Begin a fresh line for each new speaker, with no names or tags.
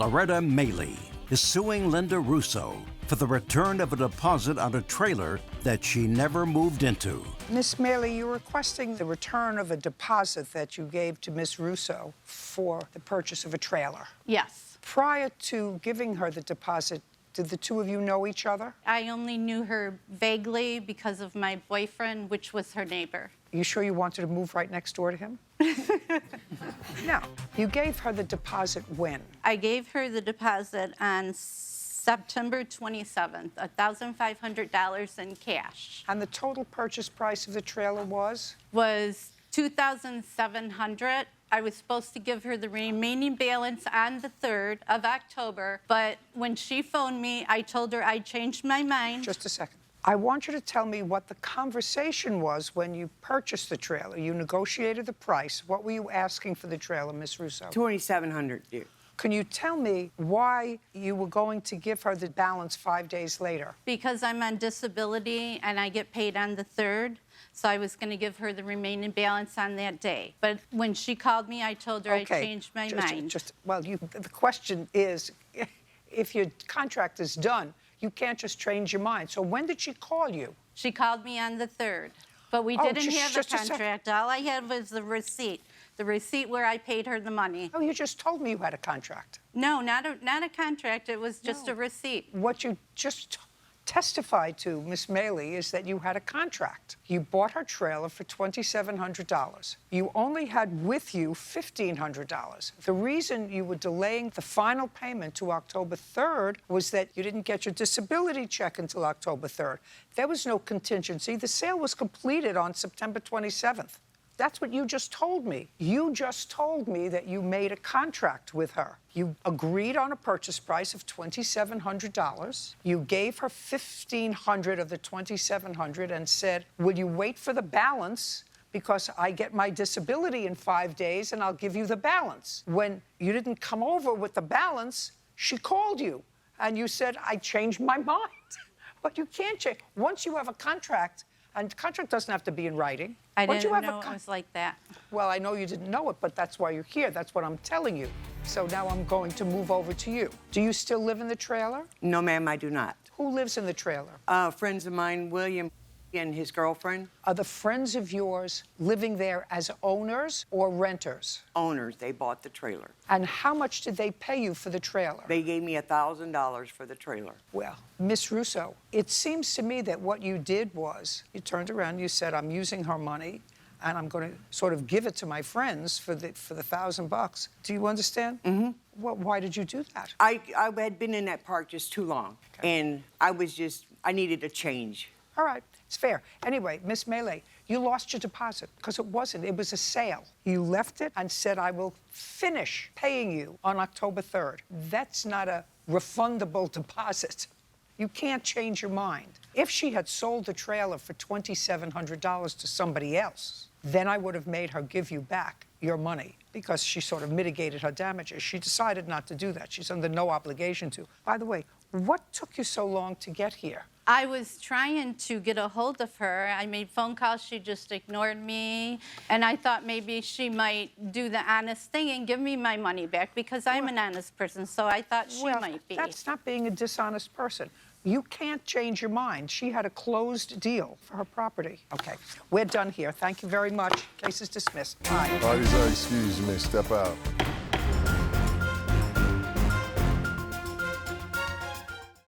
Loretta Maley is suing Linda Russo for the return of a deposit on a trailer that she never moved into.
Miss Maley, you're requesting the return of a deposit that you gave to Miss Russo for the purchase of a trailer.
Yes.
Prior to giving her the deposit, did the two of you know each other?
I only knew her vaguely because of my boyfriend, which was her neighbor.
You sure you wanted to move right next door to him? Now, you gave her the deposit when?
I gave her the deposit on September 27th, $1,500 in cash.
And the total purchase price of the trailer was?
Was $2,700. I was supposed to give her the remaining balance on the 3rd of October, but when she phoned me, I told her I changed my mind.
Just a second. I want you to tell me what the conversation was when you purchased the trailer. You negotiated the price. What were you asking for the trailer, Miss Russo?
$2,700, dear.
Can you tell me why you were going to give her the balance 5 days later?
Because I'm on disability and I get paid on the 3rd, so I was going to give her the remaining balance on that day. But when she called me, I told her I changed my mind.
The question is, if your contract is done, you can't just change your mind. So when did she call you?
She called me on the 3rd, but we didn't have a contract. All I had was the receipt where I paid her the money.
Oh, you just told me you had a contract.
No, not a contract. It was just a receipt.
What you just testified to, Miss Maley, is that you had a contract. You bought her trailer for $2,700. You only had with you $1,500. The reason you were delaying the final payment to October 3rd was that you didn't get your disability check until October 3rd. There was no contingency. The sale was completed on September 27th. That's what you just told me. You just told me that you made a contract with her. You agreed on a purchase price of $2,700. You gave her $1,500 of the $2,700 and said, will you wait for the balance because I get my disability in 5 days and I'll give you the balance. When you didn't come over with the balance, she called you and you said, I changed my mind. But you can't change. Once you have a contract, and the contract doesn't have to be in writing.
I didn't know it was like that.
Well, I know you didn't know it, but that's why you're here. That's what I'm telling you. So now I'm going to move over to you. Do you still live in the trailer?
No, ma'am, I do not.
Who lives in the trailer?
Friends of mine, William and his girlfriend.
Are the friends of yours living there as owners or renters?
Owners. They bought the trailer.
And how much did they pay you for the trailer?
They gave me $1,000 for the trailer.
Well, Miss Russo, it seems to me that what you did was you turned around and you said, I'm using her money and I'm going to sort of give it to my friends for the $1,000. Do you understand? Mm-hmm. Well, why did you do that?
I had been in that park just too long, and I needed a change.
All right, it's fair. Anyway, Miss Maley, you lost your deposit because it was a sale. You left it and said, I will finish paying you on October 3rd. That's not a refundable deposit. You can't change your mind. If she had sold the trailer for $2,700 to somebody else, then I would have made her give you back your money because she sort of mitigated her damages. She decided not to do that. She's under no obligation to. By the way, what took you so long to get here?
I was trying to get a hold of her. I made phone calls. She just ignored me. And I thought maybe she might do the honest thing and give me my money back because I'm an honest person. So I thought she might be.
That's not being a dishonest person. You can't change your mind. She had a closed deal for her property. Okay, we're done here. Thank you very much. Case is dismissed. Bye.
Parties are excused. You may step out.